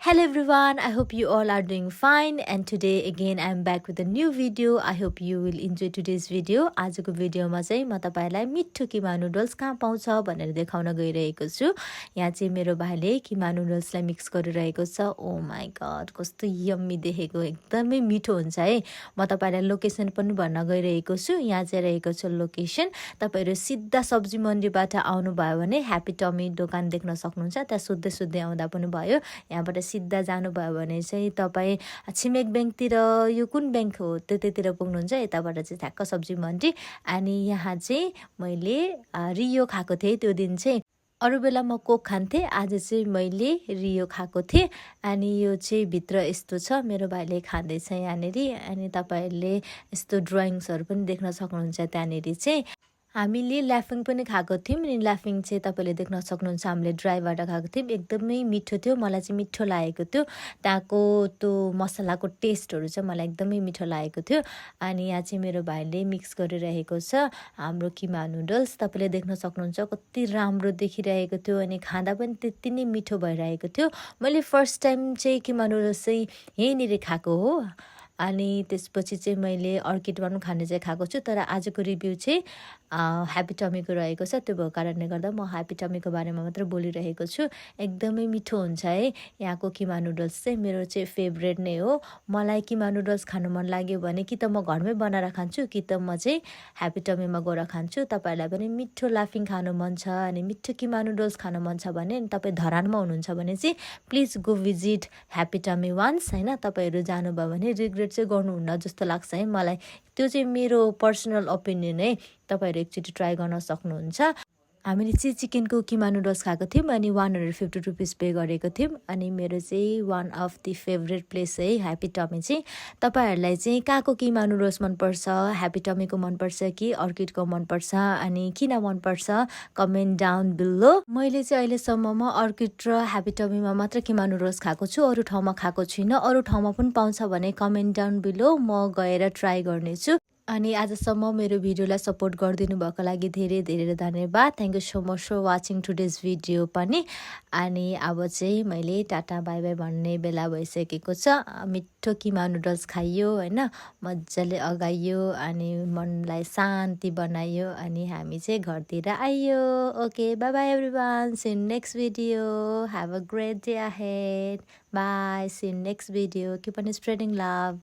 Hello everyone, I hope you all are doing fine and today again I am back with a new video. I hope you will enjoy today's video. आजको भिडियोमा चाहिँ म तपाईलाई मिठो किमा noodles कहाँ पाउँछ भनेर देखाउन गइरहेको छु। यहाँ चाहिँ मेरो भाइले किमा नुडल्सलाई मिक्स गरिरहेको छ। ओ माय गॉड कस्तो यम्मी देखेको, एकदमै मिठो हुन्छ है। म तपाईलाई लोकेसन पनि भन्न गइरहेको छु। यहाँ चाहिँ रहेको छ लोकेसन। तपाईहरु सिधा सब्जी मन्डीबाट आउनु भयो भने ह्यापी टमी दोकान देख्न सक्नुहुन्छ। त्यहाँ सोध्दै सोध्दै आउँदा पनि भयो। यहाँबाट सिधा जानुभयो भने चाहिँ तपाईँ छिमेक ब्याङ्कतिर, यो कुन ब्याङ्क हो त्यतैतिर पुग्नुहुन्छ। यताबाट चाहिँ ठ्याक्क सब्जी मन्डी। अनि यहाँ चाहिँ मैले रियो खाएको थिएँ त्यो दिन चाहिँ। अरू बेला म कोक खान्थेँ, आज चाहिँ मैले रियो खाएको थिएँ। अनि यो चाहिँ भित्र यस्तो छ, मेरो भाइले खाँदैछ यहाँनिर। अनि तपाईँहरूले यस्तो ड्रइङ्सहरू पनि देख्न सक्नुहुन्छ त्यहाँनिर चाहिँ। हामीले ल्याफिङ पनि खाएको थियौँ अनि ल्याफिङ चाहिँ तपाईँले देख्न सक्नुहुन्छ हामीले ड्राईबाट खाएको थियौँ। एकदमै मिठो थियो, मलाई चाहिँ मिठो लागेको थियो। त्यहाँको त्यो मसलाको टेस्टहरू चाहिँ मलाई एकदमै मिठो लागेको थियो। अनि यहाँ चाहिँ मेरो भाइले मिक्स गरिरहेको छ हाम्रो किमा नुडल्स। तपाईँले देख्न सक्नुहुन्छ कति राम्रो देखिरहेको थियो अनि खाँदा पनि त्यति नै मिठो भइरहेको थियो। मैले फर्स्ट टाइम चाहिँ किमा नुडल्स चाहिँ यहीँनिर खाएको हो। अनि त्यसपछि चाहिँ मैले अर्किडमा पनि खाने चाहिँ खाएको छु, तर आजको रिभ्यू चाहिँ ह्यापी टमीको रहेको छ। त्यो भएको कारणले गर्दा म ह्यापी टमीको बारेमा मात्र बोलिरहेको छु। एकदमै मिठो हुन्छ है यहाँको किमा नुडल्स चाहिँ। मेरो चाहिँ फेभरेट नै हो। मलाई किमा नुडल्स खानु मन लाग्यो भने कि त म घरमै बनाएर खान्छु कि त म चाहिँ ह्यापी टमीमा गएर खान्छु। तपाईँहरूलाई पनि मिठो लाफिङ खानु मन छ अनि मिठो किमा नुडल्स खानु मन छ भने तपाईँ धरानमा हुनुहुन्छ भने चाहिँ please go visit Happy Tummy once हैन। तपाईँहरू जानुभयो भने रिग्रेट चाहिँ गर्नुहुन्न जस्तो लाग्छ है मलाई। त्यो चाहिँ मेरो पर्सनल ओपिनियन है। तपाईँहरू एकचोटि ट्राई गर्न सक्नुहुन्छ। हामीले चाहिँ चिकनको किमा नुडल्स खाएको थियौँ अनि 150 रुपिस पे गरेको थियौँ। अनि मेरो चाहिँ one of the favourite place है ह्यापी टमी चाहिँ। तपाईँहरूलाई चाहिँ कहाँको किमा नुडल्स मनपर्छ, ह्यापी टमीको मनपर्छ कि अर्किडको मनपर्छ अनि किन मनपर्छ कमेन्ट डाउन बिलो। मैले चाहिँ अहिलेसम्ममा अर्किड र ह्यापी टमीमा मात्र किमा नुडल्स खाएको छु, अरू ठाउँमा खाएको छुइनँ। अरू ठाउँमा पनि पाउँछ भने कमेन्ट डाउन बिलो, म गएर ट्राई गर्नेछु। अनि आजसम्म मेरो भिडियोलाई सपोर्ट गरिदिनु भएको लागि धेरै धेरै धन्यवाद। Thank you so much for watching today's video पनि। अनि अब चाहिँ मैले टाटा बाई बाई भन्ने बेला भइसकेको छ। मिठो किमा नुडल्स खाइयो होइन, मजाले अगाइयो अनि मनलाई शान्ति बनाइयो अनि हामी चाहिँ घरतिर आइयो। Okay bye bye everyone, see you next video. Have a great day ahead. Bye, see you next video. Keep on spreading love.